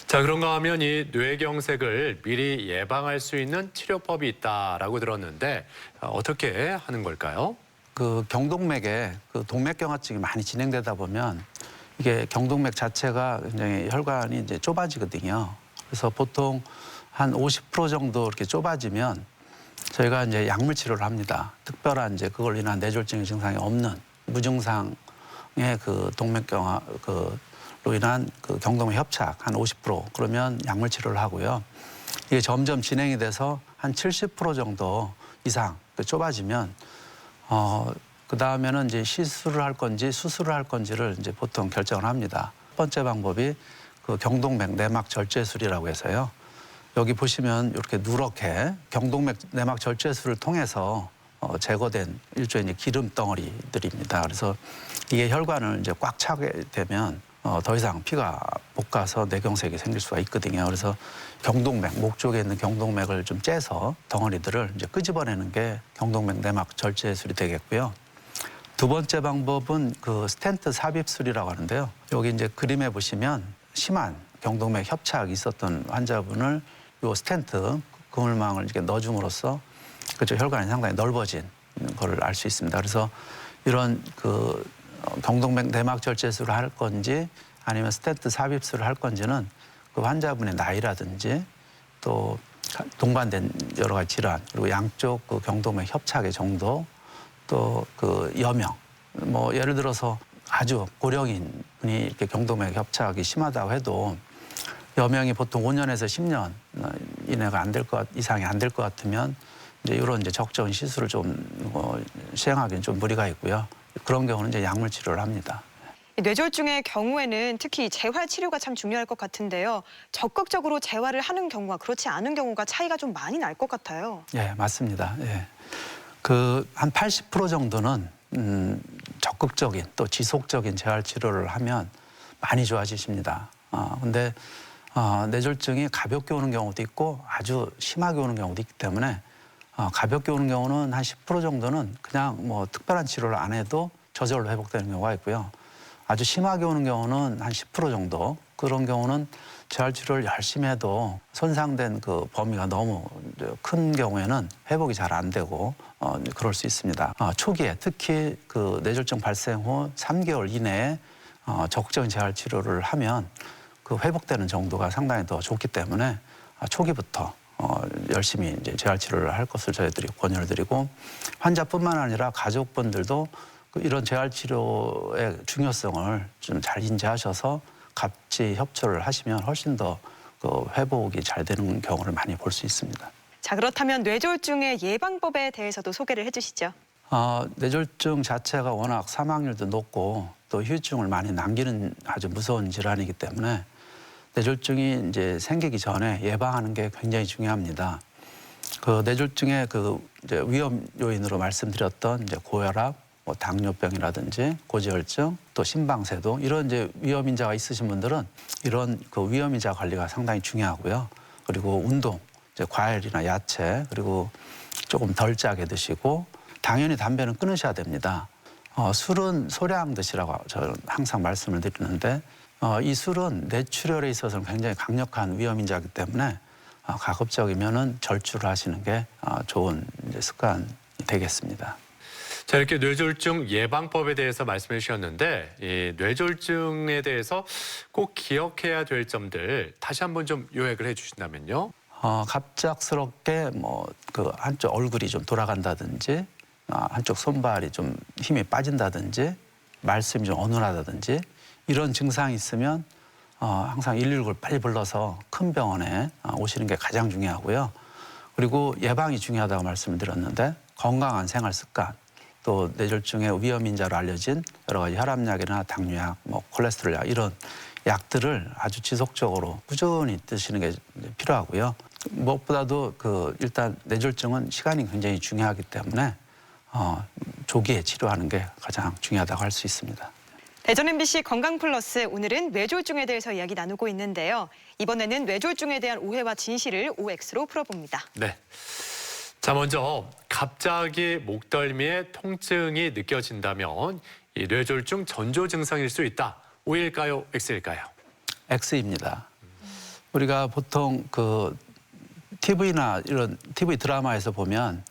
자, 그런가 하면 이 뇌경색을 미리 예방할 수 있는 치료법이 있다라고 들었는데 어떻게 하는 걸까요? 그 경동맥에 그 동맥경화증이 많이 진행되다 보면 이게 경동맥 자체가 굉장히 혈관이 이제 좁아지거든요. 그래서 보통 한 50% 정도 이렇게 좁아지면 저희가 이제 약물 치료를 합니다. 특별한 이제 그걸로 인한 뇌졸중 증상이 없는 무증상의 그 동맥경화 로 인한 그 경동맥 협착 한 50% 그러면 약물 치료를 하고요. 이게 점점 진행이 돼서 한 70% 정도 이상 좁아지면 그 다음에는 이제 시술을 할 건지 수술을 할 건지를 이제 보통 결정을 합니다. 첫 번째 방법이 그 경동맥 내막 절제술이라고 해서요. 여기 보시면 이렇게 누렇게 경동맥 내막 절제술을 통해서 제거된 일종의 이제 기름 덩어리들입니다. 그래서 이게 혈관을 이제 꽉 차게 되면 더 이상 피가 못 가서 뇌경색이 생길 수가 있거든요. 그래서 경동맥, 목 쪽에 있는 경동맥을 좀 째서 덩어리들을 이제 끄집어내는 게 경동맥 내막 절제술이 되겠고요. 두 번째 방법은 그 스텐트 삽입술이라고 하는데요. 여기 이제 그림에 보시면 심한 경동맥 협착이 있었던 환자분을 요 스텐트 그물망을 이렇게 넣어줌으로써 그쪽 혈관이 상당히 넓어진 걸 알 수 있습니다. 그래서 이런 그 경동맥 내막 절제술을 할 건지 아니면 스텐트 삽입술을 할 건지는 그 환자분의 나이라든지 또 동반된 여러 가지 질환 그리고 양쪽 그 경동맥 협착의 정도 또 그 여명 뭐 예를 들어서 아주 고령인 분이 이렇게 경동맥 협착이 심하다고 해도 여명이 보통 5년에서 10년 이내가 안 될 것 이상이 안 될 것 같으면 이제 이런 이제 적절한 시술을 좀 시행하기는 좀 무리가 있고요. 그런 경우는 이제 약물 치료를 합니다. 뇌졸중의 경우에는 특히 재활 치료가 참 중요할 것 같은데요. 적극적으로 재활을 하는 경우와 그렇지 않은 경우가 차이가 좀 많이 날 것 같아요. 예, 맞습니다. 예. 그 한 80% 정도는 적극적인 또 지속적인 재활 치료를 하면 많이 좋아지십니다. 근데 뇌졸중이 가볍게 오는 경우도 있고 아주 심하게 오는 경우도 있기 때문에 가볍게 오는 경우는 한 10% 정도는 그냥 뭐 특별한 치료를 안 해도 저절로 회복되는 경우가 있고요. 아주 심하게 오는 경우는 한 10% 정도 그런 경우는 재활 치료를 열심히 해도 손상된 그 범위가 너무 큰 경우에는 회복이 잘 안 되고 그럴 수 있습니다. 초기에 특히 그 뇌졸중 발생 후 3개월 이내에 적극적인 재활 치료를 하면 그 회복되는 정도가 상당히 더 좋기 때문에 초기부터 열심히 이제 재활 치료를 할 것을 저희들이 권유를 드리고 환자뿐만 아니라 가족분들도 이런 재활 치료의 중요성을 좀 잘 인지하셔서 같이 협조를 하시면 훨씬 더 그 회복이 잘 되는 경우를 많이 볼 수 있습니다. 자, 그렇다면 뇌졸중의 예방법에 대해서도 소개를 해주시죠. 뇌졸중 자체가 워낙 사망률도 높고 또 후유증을 많이 남기는 아주 무서운 질환이기 때문에 뇌졸중이 이제 생기기 전에 예방하는 게 굉장히 중요합니다. 그 뇌졸중의 그 이제 위험 요인으로 말씀드렸던 이제 고혈압, 뭐 당뇨병이라든지 고지혈증, 또 심방세도 이런 이제 위험인자가 있으신 분들은 이런 그 위험인자 관리가 상당히 중요하고요. 그리고 운동, 이제 과일이나 야채 그리고 조금 덜 짜게 드시고 당연히 담배는 끊으셔야 됩니다. 술은 소량 드시라고 저는 항상 말씀을 드리는데 이 술은 뇌출혈에 있어서는 굉장히 강력한 위험인자이기 때문에 가급적이면은 절주를 하시는 게 좋은 이제 습관이 되겠습니다. 자, 이렇게 뇌졸중 예방법에 대해서 말씀해 주셨는데 이 뇌졸중에 대해서 꼭 기억해야 될 점들 다시 한번 좀 요약을 해 주신다면요. 갑작스럽게 뭐 그 한쪽 얼굴이 좀 돌아간다든지 한쪽 손발이 좀 힘이 빠진다든지 말씀이 좀 어눌하다든지 이런 증상이 있으면 항상 119를 빨리 불러서 큰 병원에 오시는 게 가장 중요하고요. 그리고 예방이 중요하다고 말씀을 드렸는데 건강한 생활 습관 또 뇌졸중의 위험인자로 알려진 여러 가지 혈압약이나 당뇨약, 뭐 콜레스테롤약 이런 약들을 아주 지속적으로 꾸준히 드시는 게 필요하고요. 무엇보다도 그 일단 뇌졸중은 시간이 굉장히 중요하기 때문에 조기에 치료하는 게 가장 중요하다고 할 수 있습니다. 대전 MBC 건강플러스 오늘은 뇌졸중에 대해서 이야기 나누고 있는데요. 이번에는 뇌졸중에 대한 오해와 진실을 OX로 풀어봅니다. 네. 자, 먼저 갑자기 목덜미에 통증이 느껴진다면 이 뇌졸중 전조 증상일 수 있다. O일까요? X일까요? X입니다. 우리가 보통 그 TV나 이런 TV 드라마에서 보면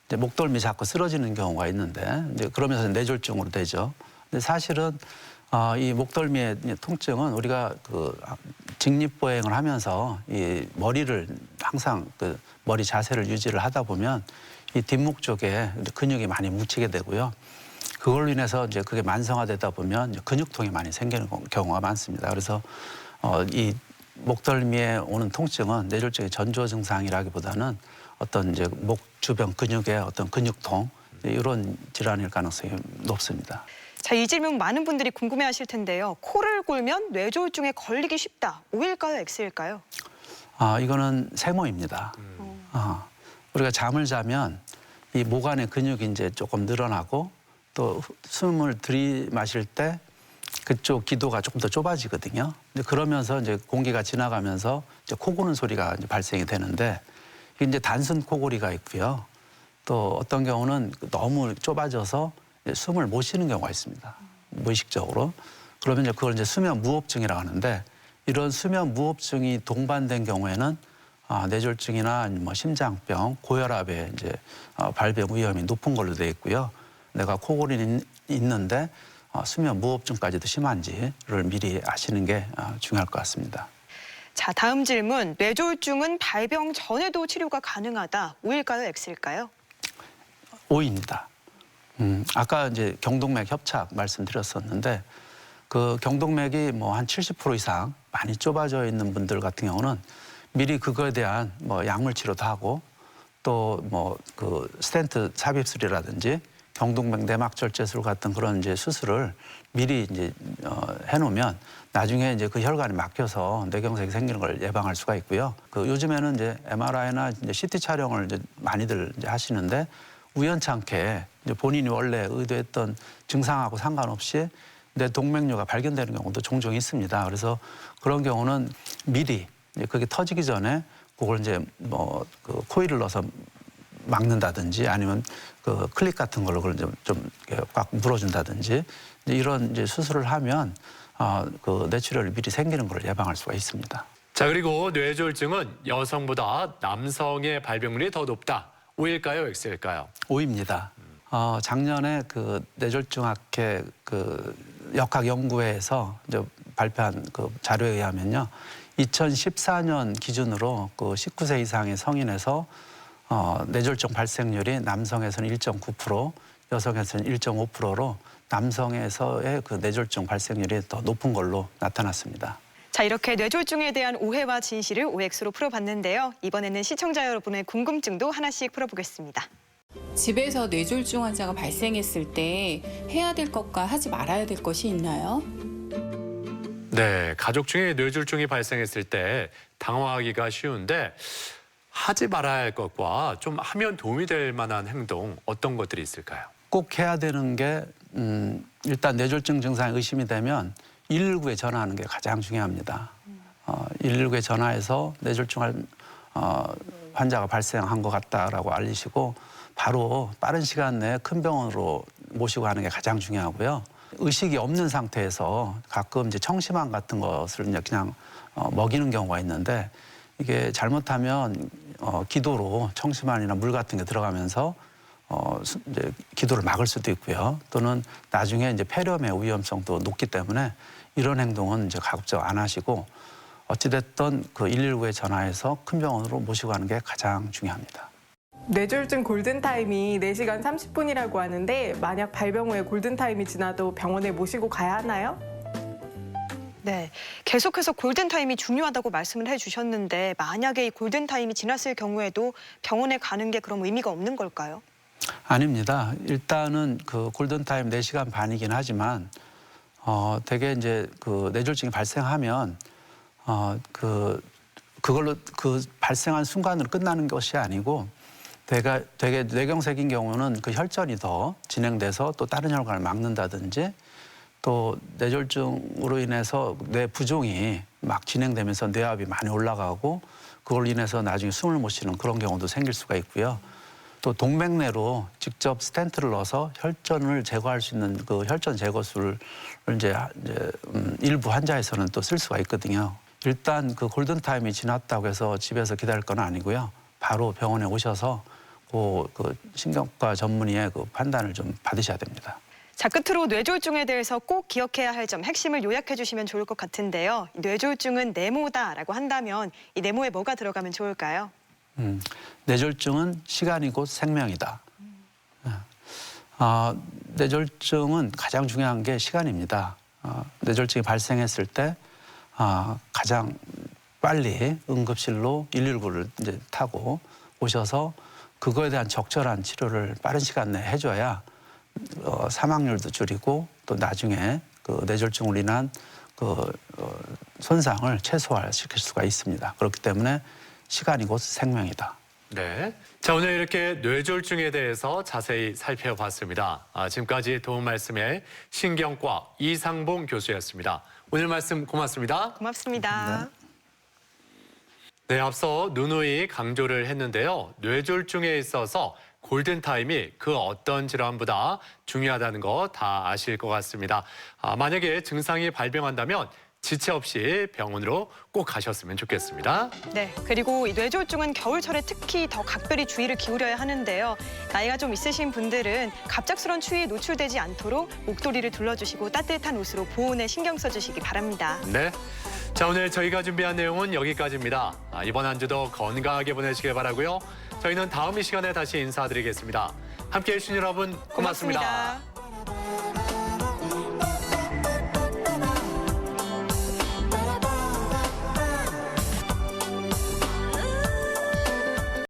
이제 목덜미 자꾸 쓰러지는 경우가 있는데 이제 그러면서 뇌졸중으로 되죠. 근데 사실은 이 목덜미의 통증은 우리가 그 직립보행을 하면서 이 머리를 항상 그 머리 자세를 유지를 하다 보면 이 뒷목 쪽에 근육이 많이 뭉치게 되고요. 그걸로 인해서 이제 그게 만성화되다 보면 이제 근육통이 많이 생기는 경우가 많습니다. 그래서 이 목덜미에 오는 통증은 뇌졸중의 전조 증상이라기보다는 어떤 이제 목 주변 근육의 어떤 근육통 이런 질환일 가능성이 높습니다. 자, 이 질문 많은 분들이 궁금해하실 텐데요. 코를 골면 뇌졸중에 걸리기 쉽다. O일까요? X일까요? 이거는 세모입니다. 우리가 잠을 자면 이 목 안의 근육이 이제 조금 늘어나고 또 숨을 들이마실 때 그쪽 기도가 조금 더 좁아지거든요. 근데 그러면서 이제 공기가 지나가면서 이제 코 고는 소리가 이제 발생이 되는데 이게 이제 단순 코골이가 있고요. 또 어떤 경우는 너무 좁아져서 숨을 못 쉬는 경우가 있습니다. 무의식적으로. 그러면 이제 그걸 이제 수면 무호흡증이라고 하는데 이런 수면 무호흡증이 동반된 경우에는 뇌졸중이나 뭐 심장병, 고혈압의 이제 발병 위험이 높은 걸로 되어 있고요. 내가 코골이는 있는데 수면 무호흡증까지도 심한지를 미리 아시는 게 중요할 것 같습니다. 자, 다음 질문. 뇌졸중은 발병 전에도 치료가 가능하다. O일까요, X일까요? O입니다. 아까 이제 경동맥 협착 말씀드렸었는데 그 경동맥이 뭐 한 70% 이상 많이 좁아져 있는 분들 같은 경우는 미리 그거에 대한 뭐 약물 치료도 하고 또 뭐 그 스텐트 삽입술이라든지 경동맥 내막 절제술 같은 그런 이제 수술을 미리 이제 해놓으면 나중에 이제 그 혈관이 막혀서 뇌경색이 생기는 걸 예방할 수가 있고요. 그 요즘에는 이제 MRI나 이제 CT 촬영을 이제 많이들 이제 하시는데 우연찮게 이제 본인이 원래 의도했던 증상하고 상관없이 뇌 동맥류가 발견되는 경우도 종종 있습니다. 그래서 그런 경우는 미리 이제 그게 터지기 전에 그걸 이제 뭐 그 코일을 넣어서 막는다든지 아니면 그 클립 같은 걸로 그걸 좀 꽉 물어준다든지 이제 이런 이제 수술을 하면 그 뇌출혈이 미리 생기는 걸 예방할 수가 있습니다. 자, 그리고 뇌졸중은 여성보다 남성의 발병률이 더 높다. O일까요, X일까요? O입니다. 작년에 그 뇌졸중학회 그 역학연구회에서 이제 발표한 그 자료에 의하면요, 2014년 기준으로 그 19세 이상의 성인에서 뇌졸중 발생률이 남성에서는 1.9%, 여성에서는 1.5%로 남성에서의 그 뇌졸중 발생률이 더 높은 걸로 나타났습니다. 자, 이렇게 뇌졸중에 대한 오해와 진실을 OX로 풀어봤는데요. 이번에는 시청자 여러분의 궁금증도 하나씩 풀어보겠습니다. 집에서 뇌졸중 환자가 발생했을 때 해야 될 것과 하지 말아야 될 것이 있나요? 네, 가족 중에 뇌졸중이 발생했을 때 당황하기가 쉬운데 하지 말아야 할 것과 좀 하면 도움이 될 만한 행동 어떤 것들이 있을까요? 꼭 해야 되는 게 일단 뇌졸중 증상이 의심이 되면 119에 전화하는 게 가장 중요합니다. 119에 전화해서 뇌졸중 환자가 발생한 것 같다라고 알리시고 바로 빠른 시간 내에 큰 병원으로 모시고 가는 게 가장 중요하고요. 의식이 없는 상태에서 가끔 이제 청심환 같은 것을 그냥 먹이는 경우가 있는데 이게 잘못하면 기도로 청심환이나 물 같은 게 들어가면서 이제 기도를 막을 수도 있고요. 또는 나중에 이제 폐렴의 위험성도 높기 때문에 이런 행동은 이제 가급적 안 하시고 어찌됐든 그 119에 전화해서 큰 병원으로 모시고 가는 게 가장 중요합니다. 뇌졸중 골든타임이 4시간 30분이라고 하는데 만약 발병 후에 골든타임이 지나도 병원에 모시고 가야 하나요? 네, 계속해서 골든타임이 중요하다고 말씀을 해주셨는데 만약에 이 골든타임이 지났을 경우에도 병원에 가는 게 그럼 의미가 없는 걸까요? 아닙니다. 일단은 그 골든타임 4시간 반이긴 하지만 되게 이제 그 뇌졸중이 발생하면 그걸로 그 발생한 순간으로 끝나는 것이 아니고 되게 뇌경색인 경우는 그 혈전이 더 진행돼서 또 다른 혈관을 막는다든지 또 뇌졸중으로 인해서 뇌 부종이 막 진행되면서 뇌압이 많이 올라가고 그걸로 인해서 나중에 숨을 못 쉬는 그런 경우도 생길 수가 있고요. 또 동맥내로 직접 스텐트를 넣어서 혈전을 제거할 수 있는 그 혈전 제거술을 이제 일부 환자에서는 또 쓸 수가 있거든요. 일단 그 골든타임이 지났다고 해서 집에서 기다릴 건 아니고요. 바로 병원에 오셔서 그 신경과 전문의의 그 판단을 좀 받으셔야 됩니다. 자, 끝으로 뇌졸중에 대해서 꼭 기억해야 할 점 핵심을 요약해 주시면 좋을 것 같은데요. 뇌졸중은 네모다라고 한다면 이 네모에 뭐가 들어가면 좋을까요? 뇌졸중은 시간이 곧 생명이다. 뇌졸중은 가장 중요한 게 시간입니다. 뇌졸중이 발생했을 때 가장 빨리 응급실로 119를 이제 타고 오셔서 그거에 대한 적절한 치료를 빠른 시간 내에 해줘야 사망률도 줄이고 또 나중에 그 뇌졸중으로 인한 그 손상을 최소화시킬 수가 있습니다. 그렇기 때문에 시간이 곧 생명이다. 네. 자, 오늘 이렇게 뇌졸중에 대해서 자세히 살펴봤습니다. 지금까지 도움 말씀에 신경과 이상봉 교수였습니다. 오늘 말씀 고맙습니다. 고맙습니다. 네, 앞서 누누이 강조를 했는데요. 뇌졸중에 있어서 골든타임이 그 어떤 질환보다 중요하다는 거 다 아실 것 같습니다. 만약에 증상이 발병한다면 지체 없이 병원으로 꼭 가셨으면 좋겠습니다. 네, 그리고 이 뇌졸중은 겨울철에 특히 더 각별히 주의를 기울여야 하는데요. 나이가 좀 있으신 분들은 갑작스런 추위에 노출되지 않도록 목도리를 둘러주시고 따뜻한 옷으로 보온에 신경 써주시기 바랍니다. 네. 자, 오늘 저희가 준비한 내용은 여기까지입니다. 이번 한 주도 건강하게 보내시길 바라고요. 저희는 다음 이 시간에 다시 인사드리겠습니다. 함께해 주신 여러분 고맙습니다.